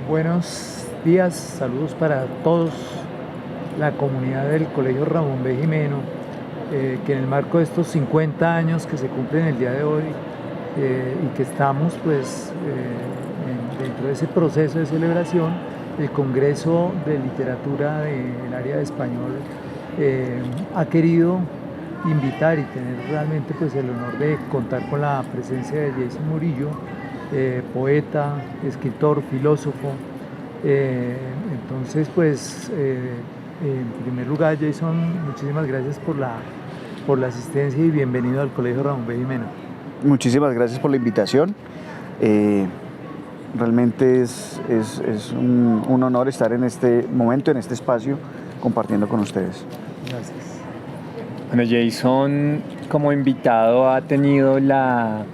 Buenos días, saludos para todos, la comunidad del Colegio Ramón B. Jimeno, que en el marco de estos 50 años que se cumplen el día de hoy y que estamos dentro de ese proceso de celebración, el Congreso de Literatura del área de español ha querido invitar y tener realmente pues el honor de contar con la presencia de Jason Murillo, poeta, escritor, filósofo. Entonces, en primer lugar, Jason, muchísimas gracias por la asistencia y bienvenido al Colegio Ramón B. Jimeno. Muchísimas gracias por la invitación. Realmente es un honor estar en este momento, en este espacio, compartiendo con ustedes. Gracias. Bueno, Jason, como invitado, ha tenido la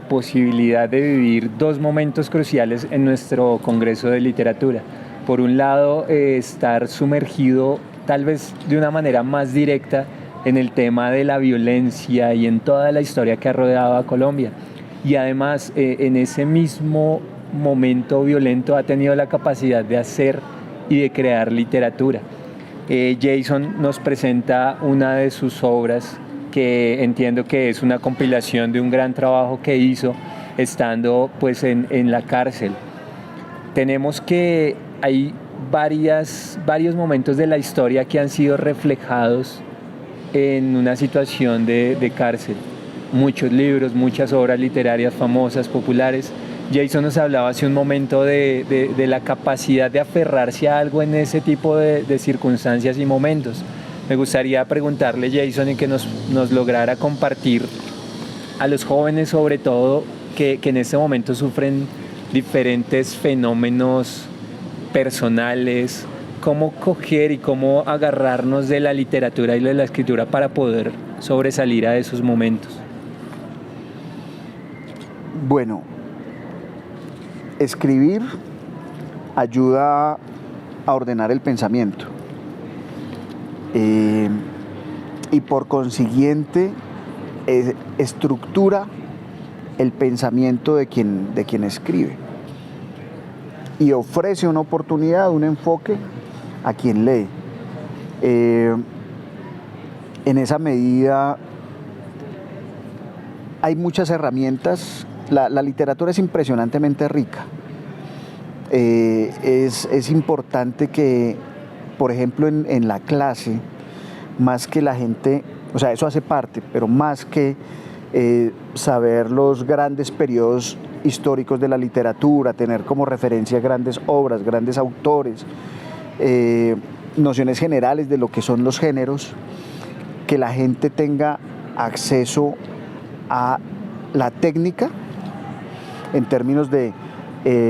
posibilidad de vivir dos momentos cruciales en nuestro Congreso de Literatura. Por un lado, estar sumergido tal vez de una manera más directa en el tema de la violencia y en toda la historia que ha rodeado a Colombia. Y además, en ese mismo momento violento ha tenido la capacidad de hacer y de crear literatura. Jason nos presenta una de sus obras que entiendo que es una compilación de un gran trabajo que hizo estando pues en la cárcel. Tenemos que hay varios momentos de la historia que han sido reflejados en una situación de cárcel. Muchos libros, muchas obras literarias famosas, populares. Jason nos hablaba hace un momento de la capacidad de aferrarse a algo en ese tipo de circunstancias y momentos. Me gustaría preguntarle, Jason, y que nos lograra compartir a los jóvenes, sobre todo, que en este momento sufren diferentes fenómenos personales, cómo coger y cómo agarrarnos de la literatura y de la escritura para poder sobresalir a esos momentos. Bueno, escribir ayuda a ordenar el pensamiento y por consiguiente estructura el pensamiento de quien escribe y ofrece una oportunidad, un enfoque a quien lee. En esa medida hay muchas herramientas. La literatura es impresionantemente rica. Es importante que, por ejemplo, en la clase, más que la gente, o sea, eso hace parte, pero más que saber los grandes periodos históricos de la literatura, tener como referencia grandes obras, grandes autores, nociones generales de lo que son los géneros, que la gente tenga acceso a la técnica en términos de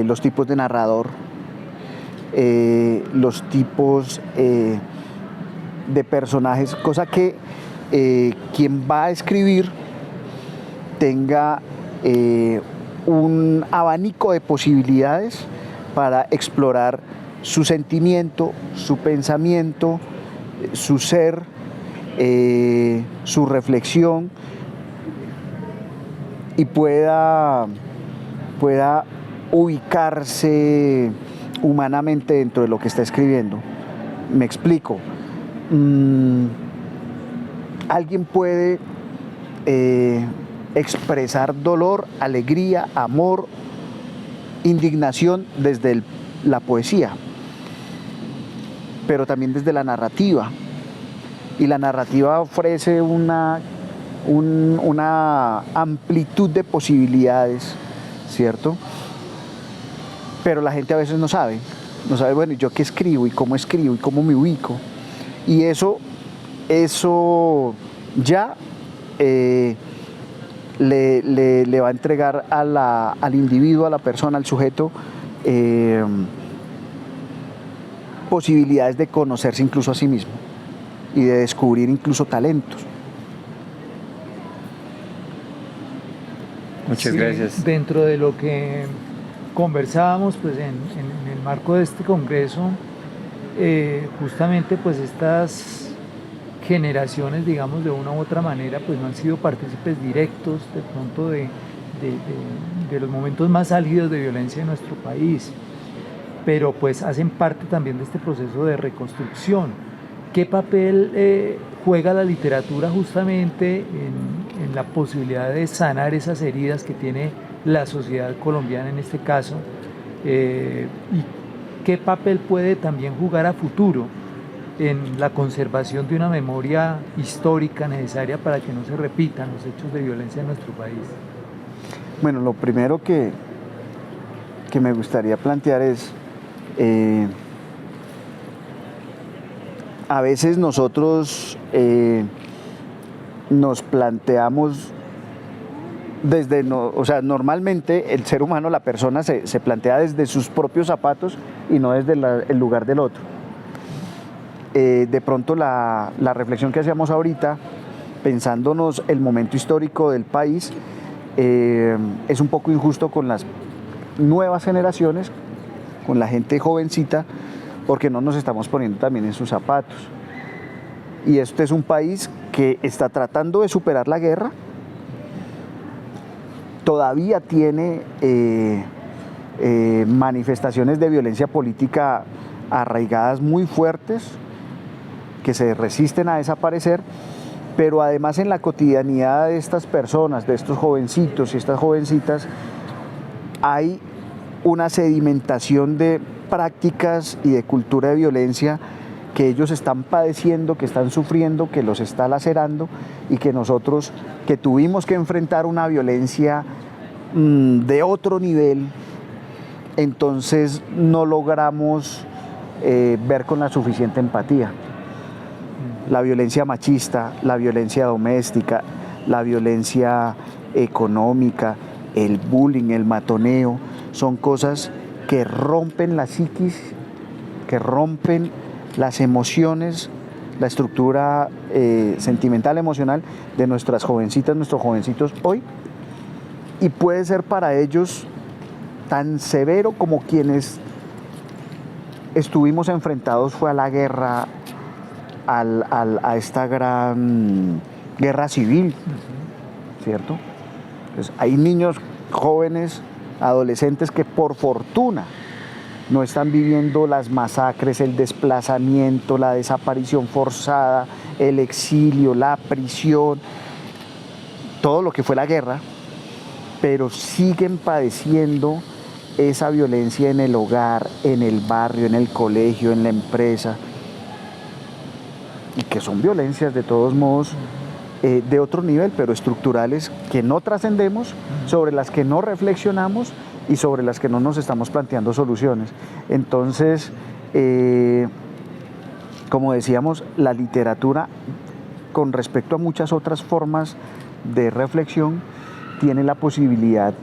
los tipos de narrador, los tipos de personajes, cosa que quien va a escribir tenga un abanico de posibilidades para explorar su sentimiento, su pensamiento, su ser, su reflexión, y pueda ubicarse humanamente dentro de lo que está escribiendo. Me explico. Alguien puede expresar dolor, alegría, amor, indignación desde la poesía, pero también desde la narrativa. Y la narrativa ofrece una amplitud de posibilidades, ¿cierto? Pero la gente a veces no sabe, bueno, ¿yo qué escribo y cómo me ubico? Y eso ya le va a entregar al individuo, a la persona, al sujeto, posibilidades de conocerse incluso a sí mismo y de descubrir incluso talentos. Muchas gracias. Dentro de lo que conversábamos pues en el marco de este congreso, justamente pues estas generaciones, digamos, de una u otra manera, pues no han sido partícipes directos de pronto de de los momentos más álgidos de violencia en nuestro país, pero pues hacen parte también de este proceso de reconstrucción. ¿Qué papel juega la literatura justamente en la posibilidad de sanar esas heridas que tiene la sociedad colombiana en este caso? ¿Y qué papel puede también jugar a futuro en la conservación de una memoria histórica necesaria para que no se repitan los hechos de violencia en nuestro país? Bueno, lo primero que me gustaría plantear es, a veces nosotros nos planteamos normalmente el ser humano, la persona se plantea desde sus propios zapatos y no desde el lugar del otro. De pronto la reflexión que hacíamos ahorita, pensándonos el momento histórico del país, es un poco injusto con las nuevas generaciones, con la gente jovencita, porque no nos estamos poniendo también en sus zapatos. Y este es un país que está tratando de superar la guerra, todavía tiene manifestaciones de violencia política arraigadas muy fuertes, que se resisten a desaparecer, pero además en la cotidianidad de estas personas, de estos jovencitos y estas jovencitas, hay una sedimentación de prácticas y de cultura de violencia que ellos están padeciendo, que están sufriendo, que los está lacerando, y que nosotros, que tuvimos que enfrentar una violencia de otro nivel, entonces no logramos ver con la suficiente empatía. La violencia machista, la violencia doméstica, la violencia económica, el bullying, el matoneo, son cosas que rompen la psiquis, que rompen las emociones, la estructura sentimental, emocional de nuestras jovencitas, nuestros jovencitos hoy, y puede ser para ellos tan severo como quienes estuvimos enfrentados fue a la guerra, a esta gran guerra civil, ¿cierto? Entonces, hay niños jóvenes, adolescentes que por fortuna no están viviendo las masacres, el desplazamiento, la desaparición forzada, el exilio, la prisión, todo lo que fue la guerra, pero siguen padeciendo esa violencia en el hogar, en el barrio, en el colegio, en la empresa, y que son violencias de todos modos de otro nivel, pero estructurales, que no trascendemos, sobre las que no reflexionamos y sobre las que no nos estamos planteando soluciones. Entonces, como decíamos, la literatura, con respecto a muchas otras formas de reflexión, tiene la posibilidad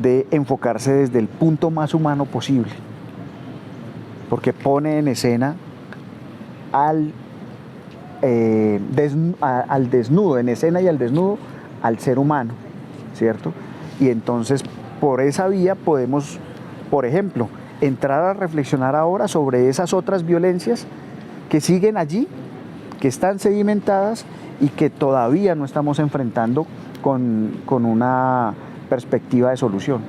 de enfocarse desde el punto más humano posible, porque pone en escena al desnudo, en escena y al desnudo, al ser humano, ¿cierto? Y entonces por esa vía podemos, por ejemplo, entrar a reflexionar ahora sobre esas otras violencias que siguen allí, que están sedimentadas y que todavía no estamos enfrentando con una perspectiva de solución.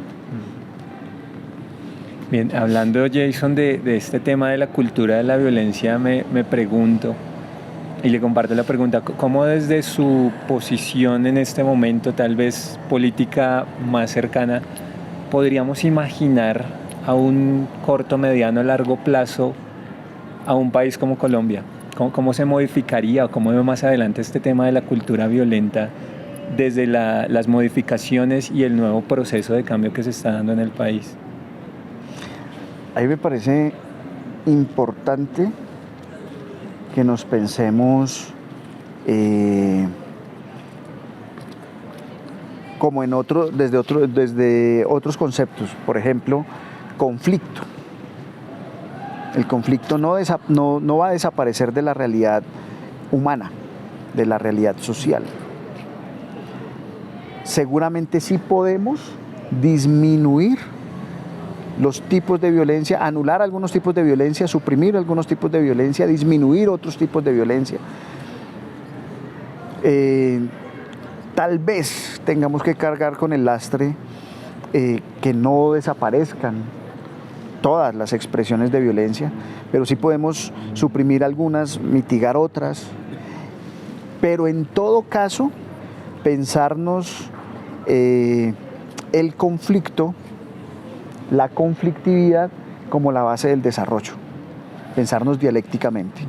Bien, hablando, Jason, de este tema de la cultura de la violencia, me pregunto, y le comparto la pregunta, ¿cómo desde su posición en este momento, tal vez política más cercana, podríamos imaginar a un corto, mediano, largo plazo a un país como Colombia? ¿Cómo se modificaría o cómo ve más adelante este tema de la cultura violenta desde las modificaciones y el nuevo proceso de cambio que se está dando en el país? A mí me parece importante que nos pensemos como en desde otros conceptos. Por ejemplo, conflicto. El conflicto no va a desaparecer de la realidad humana, de la realidad social. Seguramente sí podemos disminuir los tipos de violencia, anular algunos tipos de violencia, suprimir algunos tipos de violencia, disminuir otros tipos de violencia. tal vez tengamos que cargar con el lastre que no desaparezcan todas las expresiones de violencia, pero sí podemos suprimir algunas, mitigar otras, pero en todo caso pensarnos el conflicto, la conflictividad como la base del desarrollo, pensarnos dialécticamente,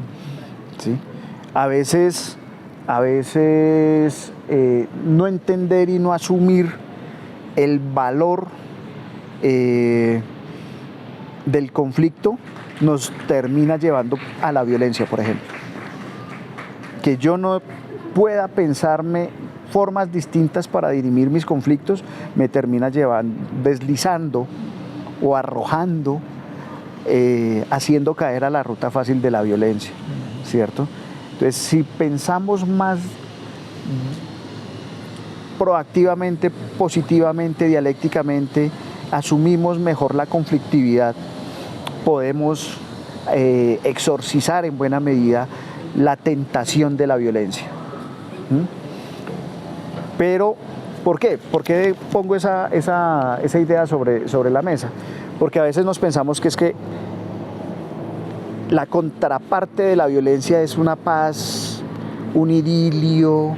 ¿sí? A veces no entender y no asumir el valor del conflicto nos termina llevando a la violencia, por ejemplo. Que yo no pueda pensarme formas distintas para dirimir mis conflictos me termina deslizando o arrojando, haciendo caer a la ruta fácil de la violencia, ¿cierto? Entonces, si pensamos más proactivamente, positivamente, dialécticamente, asumimos mejor la conflictividad, podemos exorcizar en buena medida la tentación de la violencia. Pero, ¿por qué? ¿Por qué pongo esa idea sobre la mesa? Porque a veces nos pensamos que es que la contraparte de la violencia es una paz, un idilio,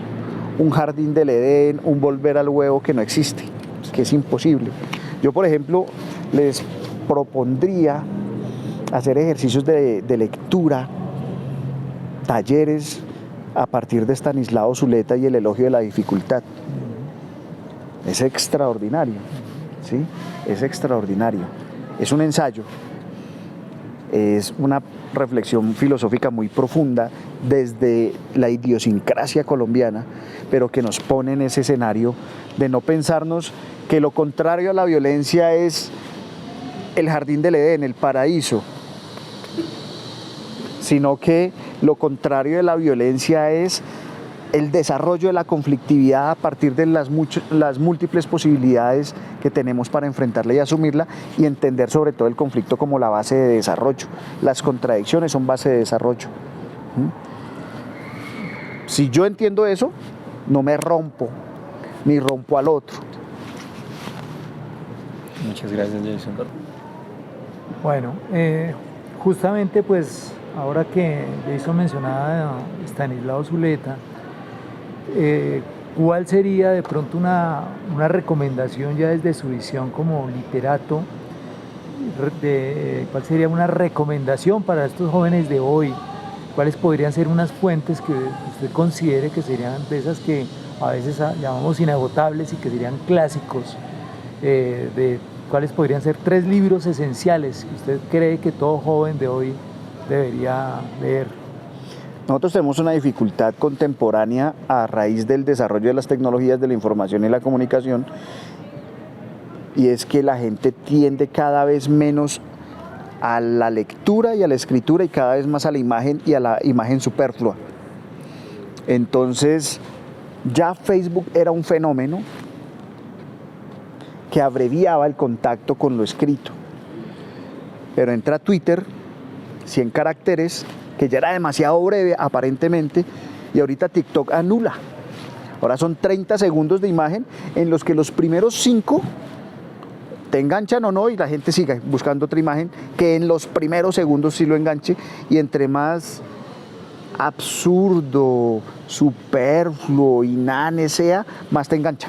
un jardín del Edén, un volver al huevo que no existe, que es imposible. Yo, por ejemplo, les propondría hacer ejercicios de lectura, talleres a partir de Stanislao Zuleta y el elogio de la dificultad. Es extraordinario, ¿sí? Es extraordinario. Es un ensayo, es una reflexión filosófica muy profunda desde la idiosincrasia colombiana, pero que nos pone en ese escenario de no pensarnos que lo contrario a la violencia es el jardín del Edén, el paraíso, sino que lo contrario de la violencia es el desarrollo de la conflictividad a partir de las múltiples posibilidades que tenemos para enfrentarla y asumirla, y entender sobre todo el conflicto como la base de desarrollo. Las contradicciones son base de desarrollo. Si yo entiendo eso, no me rompo, ni rompo al otro. Muchas gracias, Jason. Bueno, justamente pues ahora que Jason mencionaba a Stanislao Zuleta, ¿cuál sería de pronto una recomendación ya desde su visión como literato? ¿Cuál sería una recomendación para estos jóvenes de hoy? ¿Cuáles podrían ser unas fuentes que usted considere que serían de esas que a veces llamamos inagotables y que serían clásicos? ¿Cuáles podrían ser 3 libros esenciales que usted cree que todo joven de hoy debería leer? Nosotros tenemos una dificultad contemporánea a raíz del desarrollo de las tecnologías de la información y la comunicación, y es que la gente tiende cada vez menos a la lectura y a la escritura y cada vez más a la imagen y a la imagen superflua. Entonces, ya Facebook era un fenómeno que abreviaba el contacto con lo escrito. Pero entra Twitter, 100 caracteres, que ya era demasiado breve aparentemente, y ahorita TikTok anula. Ahora son 30 segundos de imagen en los que los primeros 5 te enganchan o no, y la gente sigue buscando otra imagen que en los primeros segundos sí lo enganche, y entre más absurdo, superfluo, inane sea, más te engancha.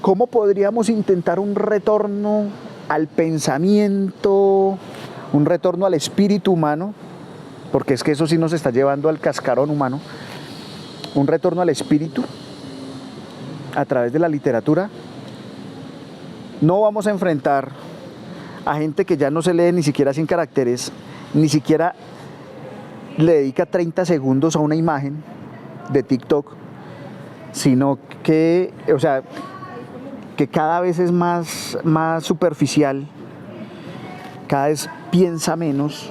¿Cómo podríamos intentar un retorno al pensamiento, un retorno al espíritu humano? Porque es que eso sí nos está llevando al cascarón humano. Un retorno al espíritu a través de la literatura. No vamos a enfrentar a gente que ya no se lee ni siquiera 100 caracteres, ni siquiera le dedica 30 segundos a una imagen de TikTok, sino que, que cada vez es más superficial, cada vez piensa menos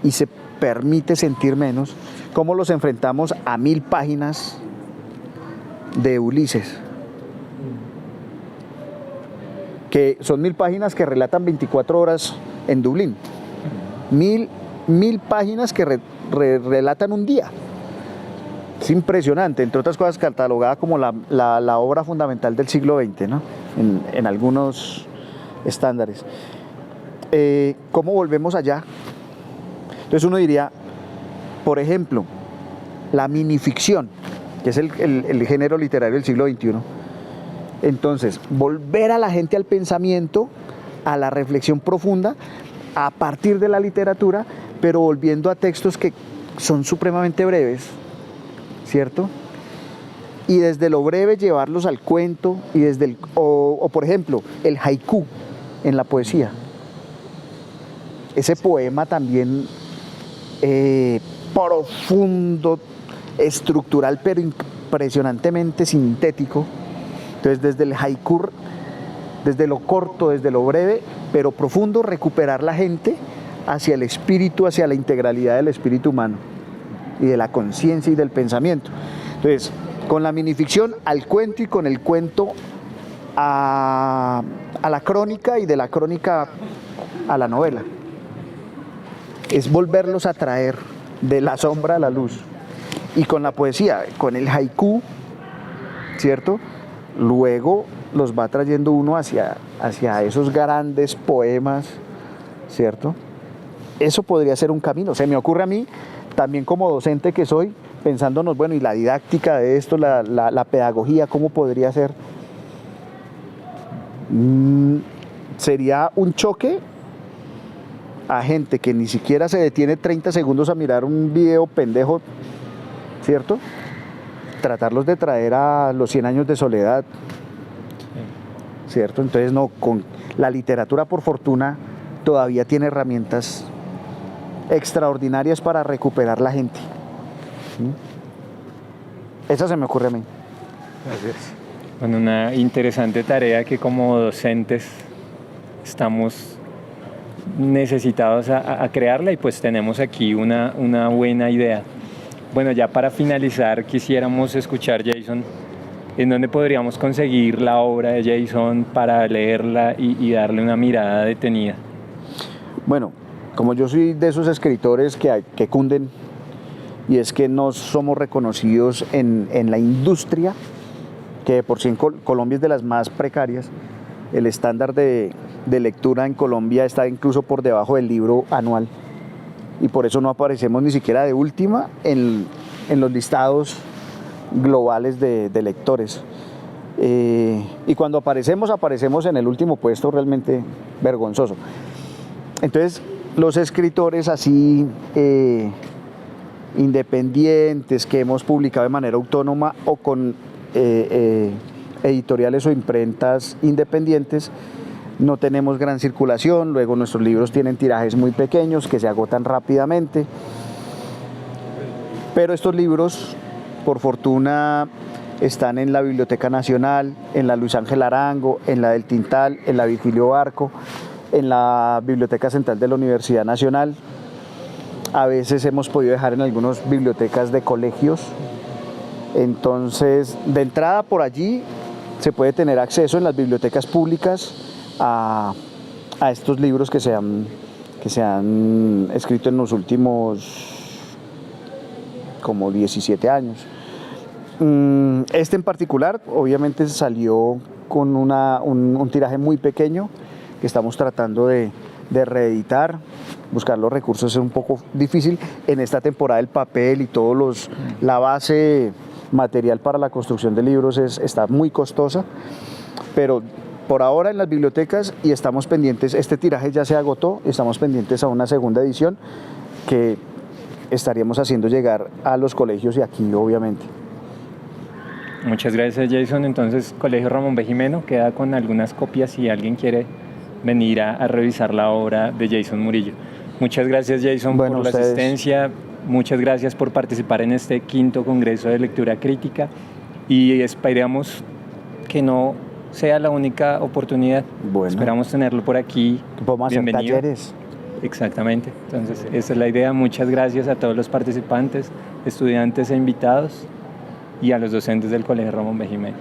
y se permite sentir menos. ¿Cómo los enfrentamos a 1000 páginas de Ulises? Que son 1000 páginas que relatan 24 horas en Dublín. 1000 páginas que relatan un día. Es impresionante, entre otras cosas catalogada como la obra fundamental del siglo XX, ¿no? En algunos estándares. ¿Cómo volvemos allá? Entonces uno diría, por ejemplo, la minificción, que es el género literario del siglo XXI. Entonces, volver a la gente al pensamiento, a la reflexión profunda, a partir de la literatura, pero volviendo a textos que son supremamente breves, ¿cierto? Y desde lo breve llevarlos al cuento, y desde o por ejemplo, el haiku en la poesía. Ese poema también profundo, estructural, pero impresionantemente sintético. Entonces, desde el haiku, desde lo corto, desde lo breve, pero profundo, recuperar la gente hacia el espíritu, hacia la integralidad del espíritu humano y de la conciencia y del pensamiento. Entonces, con la minificción al cuento, y con el cuento a la crónica, y de la crónica a la novela. Es volverlos a traer de la sombra a la luz. Y con la poesía, con el haiku, ¿cierto? Luego los va trayendo uno hacia esos grandes poemas, ¿cierto? Eso podría ser un camino. Se me ocurre a mí, también como docente que soy, pensándonos, bueno, y la didáctica de esto, la pedagogía, ¿cómo podría ser? Sería un choque a gente que ni siquiera se detiene 30 segundos a mirar un video pendejo, ¿cierto? Tratarlos de traer a los 100 años de soledad, ¿cierto? Entonces, no, con la literatura, por fortuna, todavía tiene herramientas extraordinarias para recuperar la gente. Esa se me ocurre a mí. Gracias. Bueno, una interesante tarea que como docentes estamos necesitados a crearla, y pues tenemos aquí una buena idea. Bueno, ya para finalizar quisiéramos escuchar, Jason, ¿en dónde podríamos conseguir la obra de Jason para leerla y darle una mirada detenida? Bueno, como yo soy de esos escritores que cunden, y es que no somos reconocidos en la industria, que por sí en Colombia es de las más precarias. El estándar de lectura en Colombia está incluso por debajo del libro anual, y por eso no aparecemos ni siquiera de última en los listados globales de lectores. Y cuando aparecemos en el último puesto, realmente vergonzoso. Entonces, los escritores así independientes, que hemos publicado de manera autónoma o con editoriales o imprentas independientes, no tenemos gran circulación. Luego nuestros libros tienen tirajes muy pequeños que se agotan rápidamente, pero estos libros, por fortuna, están en la Biblioteca Nacional, en la Luis Ángel Arango, en la del Tintal, en la Virgilio Barco, en la Biblioteca Central de la Universidad Nacional. A veces hemos podido dejar en algunas bibliotecas de colegios. Entonces, de entrada por allí se puede tener acceso en las bibliotecas públicas a estos libros que se han escrito en los últimos como 17 años. Este en particular, obviamente, salió con un tiraje muy pequeño que estamos tratando de reeditar. Buscar los recursos es un poco difícil. En esta temporada el papel y la base material para la construcción de libros está muy costosa, pero por ahora en las bibliotecas, y estamos pendientes, este tiraje ya se agotó, estamos pendientes a una segunda edición que estaríamos haciendo llegar a los colegios y aquí, obviamente. Muchas gracias, Jason. Entonces, Colegio Ramón B. Jimeno queda con algunas copias si alguien quiere venir a revisar la obra de Jason Murillo. Muchas gracias, Jason, por la asistencia. Muchas gracias por participar en este 5º Congreso de Lectura Crítica, y esperamos que no sea la única oportunidad. Bueno, esperamos tenerlo por aquí. Vamos a hacer talleres. Exactamente. Entonces, esa es la idea. Muchas gracias a todos los participantes, estudiantes e invitados, y a los docentes del Colegio Ramón B. Jimeno.